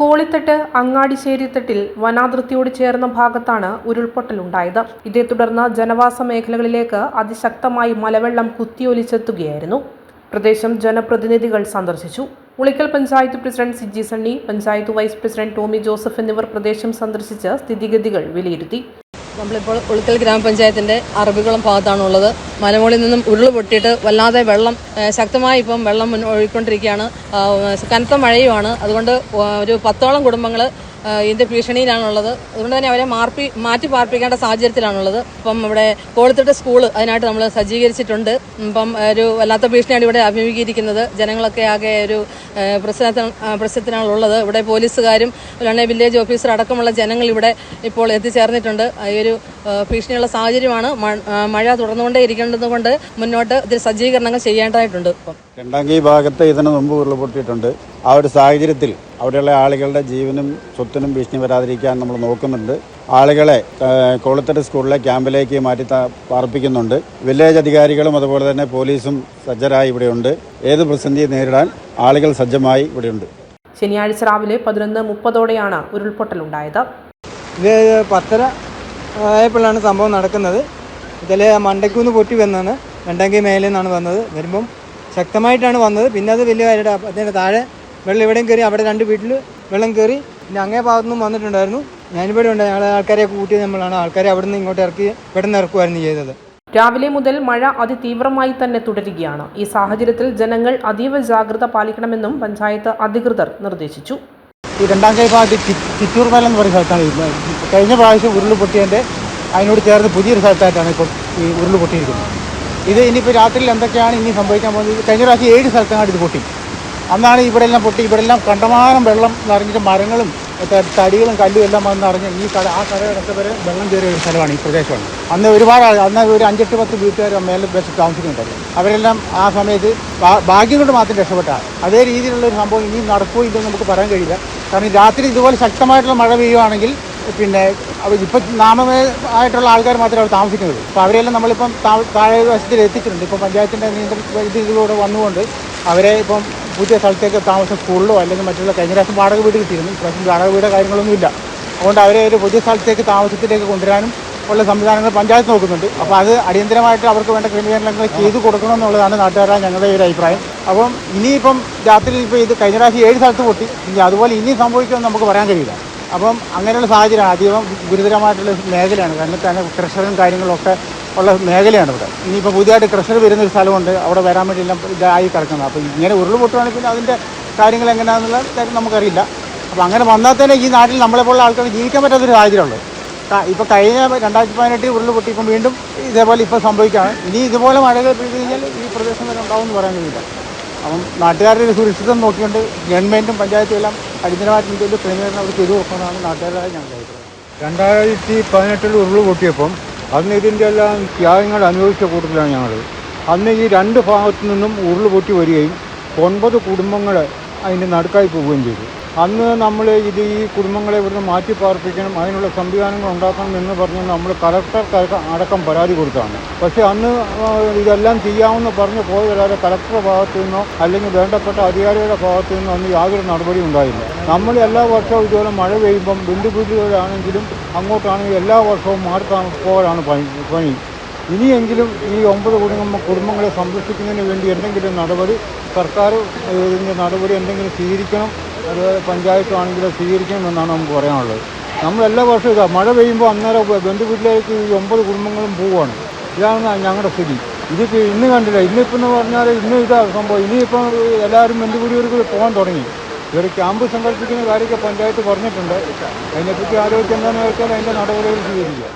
കോളിത്തട്ട് അങ്ങാടിശ്ശേരിത്തട്ടിൽ വനാതിർത്തിയോട് ചേർന്ന ഭാഗത്താണ് ഉരുൾപൊട്ടലുണ്ടായത്. ഇതേ തുടർന്ന് ജനവാസ മേഖലകളിലേക്ക് അതിശക്തമായി മലവെള്ളം കുത്തിയൊലിച്ചെത്തുകയായിരുന്നു. പ്രദേശം ജനപ്രതിനിധികൾ സന്ദർശിച്ചു. Ulikkal panchayat president Siji Sunny, panchayat vice president Tomy Joseph എന്നിവർ പ്രദേശം സന്ദർശിച്ച് സ്ഥിതിഗതികൾ വിലയിരുത്തി. നമ്മളിപ്പോൾ ഉളിക്കൽ ഗ്രാമപഞ്ചായത്തിൻ്റെ അറബിക്കുളം ഭാഗത്താണുള്ളത്. മലമുകളിൽ നിന്നും ഉരുൾ പൊട്ടിയിട്ട് വല്ലാതെ വെള്ളം ശക്തമായി ഇപ്പം വെള്ളം ഒഴുകിക്കൊണ്ടിരിക്കുകയാണ്. കനത്ത മഴയുമാണ്. അതുകൊണ്ട് ഒരു 10ഓളം കുടുംബങ്ങൾ ഇതിൻ്റെ ഭീഷണിയിലാണുള്ളത്. അതുകൊണ്ട് തന്നെ അവരെ മാറ്റി പാർപ്പിക്കേണ്ട സാഹചര്യത്തിലാണുള്ളത്. ഇപ്പം ഇവിടെ കോളിത്തട്ട് സ്കൂൾ അതിനായിട്ട് നമ്മൾ സജ്ജീകരിച്ചിട്ടുണ്ട്. ഇപ്പം ഒരു വല്ലാത്ത ഭീഷണിയാണ് ഇവിടെ അഭിമുഖീകരിക്കുന്നത്. ജനങ്ങളൊക്കെ ആകെ ഒരു പ്രശ്നത്തിനാണുള്ളത്. ഇവിടെ പോലീസുകാരും അല്ലാതെ വില്ലേജ് ഓഫീസർ അടക്കമുള്ള ജനങ്ങൾ ഇവിടെ ഇപ്പോൾ എത്തിച്ചേർന്നിട്ടുണ്ട്. ഈ ഒരു ഭീഷണിയുള്ള സാഹചര്യമാണ്. മഴ തുടർന്നുകൊണ്ടേ ഇരിക്കേണ്ടത് കൊണ്ട് മുന്നോട്ട് ഇതിൽ സജ്ജീകരണങ്ങൾ ചെയ്യേണ്ടതായിട്ടുണ്ട്. ഇപ്പം രണ്ടാംകി ഭാഗത്ത് ഇതിന് മുമ്പ് ഉരുൾപൊട്ടിയിട്ടുണ്ട്. ആ ഒരു സാഹചര്യത്തിൽ അവിടെയുള്ള ആളുകളുടെ ജീവനും സ്വത്തിനും ഭീഷണി വരാതിരിക്കാൻ നമ്മൾ നോക്കുന്നുണ്ട്. ആളുകളെ കോളിത്തട്ട് സ്കൂളിലെ ക്യാമ്പിലേക്ക് മാറ്റി പാർപ്പിക്കുന്നുണ്ട്. വില്ലേജ് അധികാരികളും അതുപോലെ തന്നെ പോലീസും സജ്ജരായി ഇവിടെയുണ്ട്. ഏത് പ്രതിസന്ധിയെ നേരിടാൻ ആളുകൾ സജ്ജമായി ഇവിടെയുണ്ട്. ശനിയാഴ്ച രാവിലെ 11:30 ഉരുൾപൊട്ടലുണ്ടായത്. ഇത് 10:30 ആയപ്പോഴാണ് സംഭവം നടക്കുന്നത്. ഇതിൽ മണ്ടയ്ക്കുന്ന് പൊട്ടി വന്നാണ്. രണ്ടാംകി മേലെ നിന്നാണ് വന്നത്. വരുമ്പം ശക്തമായിട്ടാണ് വന്നത്. പിന്നെ അത് വലിയ അതിൻ്റെ താഴെ വെള്ളം എവിടെയും കയറി. അവിടെ 2 വീട്ടിൽ വെള്ളം കയറി. പിന്നെ അങ്ങേ ഭാഗത്തുനിന്നും വന്നിട്ടുണ്ടായിരുന്നു. ഞാനിവിടെ ഉണ്ട്. ഞങ്ങളെ ആൾക്കാരെ കൂട്ടിയത് നമ്മളാണ്. ആൾക്കാരെ അവിടെ നിന്ന് ഇങ്ങോട്ട് ഇറക്കി പെട്ടെന്ന് ഇറക്കുമായിരുന്നു ചെയ്തത്. രാവിലെ മുതൽ മഴ അതിതീവ്രമായി തന്നെ തുടരുകയാണ്. ഈ സാഹചര്യത്തിൽ ജനങ്ങൾ അതീവ ജാഗ്രത പാലിക്കണമെന്നും പഞ്ചായത്ത് അധികൃതർ നിർദ്ദേശിച്ചു. ഈ രണ്ടാംകി ഭാഗത്ത് ചിറ്റൂർ പാലം എന്ന് പറയുന്ന സ്ഥലത്താണ് കഴിഞ്ഞ പ്രാവശ്യം ഉരുൾ പൊട്ടിയതിൻ്റെ അതിനോട് ചേർന്ന് പുതിയൊരു സ്ഥലത്തായിട്ടാണ് ഇപ്പോൾ ഈ ഉരുൾ പൊട്ടിയിരിക്കുന്നത്. ഇത് ഇനിയിപ്പോൾ രാത്രിയിൽ എന്തൊക്കെയാണ് ഇനി സംഭവിക്കാൻ പോകുന്നത്? കഴിഞ്ഞ പ്രാവശ്യം 7 സ്ഥലത്താണ് ഇത് പൊട്ടി. അന്നാണ് ഇവിടെയെല്ലാം പൊട്ടി. ഇവിടെല്ലാം കണ്ടമാനം വെള്ളം നിറഞ്ഞിട്ട് മരങ്ങളും തടികളും കല്ലും എല്ലാം വന്ന് നിറഞ്ഞ് ആ കരയടക്കം വരെ വെള്ളം കയറിയ ഒരു സ്ഥലമാണ് ഈ പ്രദേശമാണ്. അന്ന് ഒരുപാട് അന്ന് ഒരു 5-8-10 വീട്ടുകാർ മേലെ ബസ് താമസിക്കുന്നുണ്ടായിരുന്നു. അവരെല്ലാം ആ സമയത്ത് ഭാഗ്യം കൊണ്ട് മാത്രം രക്ഷപ്പെട്ടാണ്. അതേ രീതിയിലുള്ളൊരു സംഭവം ഇനിയും നടക്കുമോ ഇല്ലെന്ന് നമുക്ക് പറയാൻ കഴിയില്ല. കാരണം രാത്രി ഇതുപോലെ ശക്തമായിട്ടുള്ള മഴ പെയ്യുകയാണെങ്കിൽ പിന്നെ ഇപ്പം നാമമായിട്ടുള്ള ആൾക്കാർ മാത്രമേ അവിടെ താമസിക്കുന്നുള്ളൂ. അപ്പോൾ അവരെല്ലാം നമ്മളിപ്പം താഴെ വശത്തിൽ എത്തിച്ചിട്ടുണ്ട്. ഇപ്പം പഞ്ചായത്തിൻ്റെ ഇതിലൂടെ വന്നുകൊണ്ട് അവരെ ഇപ്പം പുതിയ സ്ഥലത്തേക്ക് താമസം സ്കൂളിലോ അല്ലെങ്കിൽ മറ്റുള്ള കഴിഞ്ഞ പ്രാവശ്യം വാടക വീട് കിട്ടിയിരുന്നു. ഇപ്രാവശ്യം വാടക വീട് കാര്യങ്ങളൊന്നുമില്ല. അതുകൊണ്ട് അവരെ ഒരു പുതിയ സ്ഥലത്തേക്ക് താമസത്തിലേക്ക് കൊണ്ടുവരാനും ഉള്ള സംവിധാനങ്ങൾ പഞ്ചായത്ത് നോക്കുന്നുണ്ട്. അപ്പോൾ അത് അടിയന്തരമായിട്ട് അവർക്ക് വേണ്ട ക്രമീകരണങ്ങൾ ചെയ്തു കൊടുക്കണമെന്നുള്ളതാണ് നാട്ടുകാരായ ഞങ്ങളുടെ ഒരു അഭിപ്രായം. അപ്പം ഇനിയിപ്പം രാത്രി ഇപ്പോൾ ഇത് കഴിഞ്ഞ പ്രാവശ്യം 7 സ്ഥലത്ത് പൊട്ടി. ഇനി അതുപോലെ ഇനിയും സംഭവിക്കുമെന്ന് നമുക്ക് പറയാൻ കഴിയില്ല. അപ്പം അങ്ങനെയുള്ള സാഹചര്യമാണ്. അധികം ഗുരുതരമായിട്ടുള്ള മേഖലയാണ്. കാരണം തന്നെ ക്രഷറും കാര്യങ്ങളൊക്കെ ഉള്ള മേഖലയാണ് ഇവിടെ. ഇനിയിപ്പോൾ പുതിയതായിട്ട് ക്രഷർ വരുന്നൊരു സ്ഥലമുണ്ട്. അവിടെ വരാൻ വേണ്ടി എല്ലാം ഇതായി കിടക്കുന്നത്. അപ്പോൾ ഇങ്ങനെ ഉരുൾ പൊട്ടുകയാണെങ്കിൽ പിന്നെ അതിൻ്റെ കാര്യങ്ങൾ എങ്ങനെയാണെന്നുള്ള കാര്യം നമുക്കറിയില്ല. അപ്പോൾ അങ്ങനെ വന്നാൽ തന്നെ ഈ നാട്ടിൽ നമ്മളെപ്പോലുള്ള ആൾക്കാർക്ക് ജീവിക്കാൻ പറ്റാത്തൊരു സാഹചര്യമുള്ളത്. ഇപ്പോൾ കഴിഞ്ഞ 2018 ഉരുൾ പൊട്ടി ഇപ്പം വീണ്ടും ഇതേപോലെ ഇപ്പോൾ സംഭവിക്കുകയാണ്. ഇനി ഇതുപോലെ മഴകൾ പെയ്തു കഴിഞ്ഞാൽ ഈ പ്രദേശം വരെ ഉണ്ടാവുമെന്ന് പറയാൻ കഴിയില്ല. അപ്പം നാട്ടുകാരുടെ ഒരു സുരക്ഷിതം നോക്കിക്കൊണ്ട് ഗവൺമെൻറ്റും പഞ്ചായത്തും എല്ലാം അടിയന്തരമായിട്ട് ഇതിൻ്റെ ക്രമീകരണം അവർ ചെയ്തു കൊടുക്കണമെന്നാണ് നാട്ടുകാരായ ഞങ്ങളുടെ അഭിപ്രായം. 2018 ഉരുൾ പൊട്ടിയപ്പം അന്ന് ഇതിൻ്റെ എല്ലാം ത്യാഗങ്ങൾ അനുഭവിച്ച കൂട്ടത്തിലാണ് ഞങ്ങൾ. അന്ന് ഈ 2 ഭാഗത്തു നിന്നും ഉരുൾ പൊട്ടി വരികയും 9 കുടുംബങ്ങൾ അതിൻ്റെ നടുക്കായി പോവുകയും ചെയ്തു. അന്ന് നമ്മൾ ഈ കുടുംബങ്ങളെ ഇവിടുന്ന് മാറ്റി പാർപ്പിക്കണം, അതിനുള്ള സംവിധാനങ്ങൾ ഉണ്ടാക്കണം എന്ന് പറഞ്ഞ് നമ്മൾ കളക്ടർക്ക് അടക്കം പരാതി കൊടുത്താണ്. പക്ഷേ അന്ന് ഇതെല്ലാം ചെയ്യാമെന്ന് പറഞ്ഞ് പോയതല്ലാതെ കളക്ടറുടെ ഭാഗത്തു നിന്നോ അല്ലെങ്കിൽ വേണ്ടപ്പെട്ട അധികാരികളുടെ ഭാഗത്തു നിന്നോ അന്ന് യാതൊരു നടപടിയും ഉണ്ടായില്ല. നമ്മൾ എല്ലാ വർഷവും ഇതുപോലെ മഴ പെയ്യുമ്പം ബന്ധുവീടുകളിലാണെങ്കിലും അങ്ങോട്ടാണെങ്കിലും എല്ലാ വർഷവും മാറി പോകാനാണ് പണി. ഇനിയെങ്കിലും ഈ 9 കുടുംബങ്ങളെ സംരക്ഷിക്കുന്നതിന് വേണ്ടി എന്തെങ്കിലും നടപടി സർക്കാർ ഇതിൻ്റെ നടപടി എന്തെങ്കിലും സ്വീകരിക്കണം. അതുപോലെ പഞ്ചായത്താണെങ്കിലും സ്വീകരിക്കണമെന്നാണ് നമുക്ക് പറയാനുള്ളത്. നമ്മൾ എല്ലാ വർഷവും ഇതാ മഴ പെയ്യുമ്പോൾ അന്നേരം ബന്ധുവീട്ടിലേക്ക് ഈ 9 കുടുംബങ്ങളും പോവുകയാണ്. ഇതാണ് ഞങ്ങളുടെ സ്ഥിതി. ഇതിപ്പോൾ ഇന്ന് കണ്ടില്ല. ഇന്നിപ്പോൾ എന്ന് പറഞ്ഞാൽ ഇന്ന് ഇതാ സംഭവം. ഇനിയിപ്പം എല്ലാവരും ബന്ധുവീടുകൾക്ക് പോകാൻ തുടങ്ങി. ഇവർ ക്യാമ്പ് സങ്കല്പിക്കുന്ന കാര്യമൊക്കെ പഞ്ചായത്ത് പറഞ്ഞിട്ടുണ്ട്. അതിനെപ്പറ്റി ആലോചിച്ച് എന്താണെന്ന് വെച്ചാൽ അതിൻ്റെ നടപടികൾ സ്വീകരിക്കുക.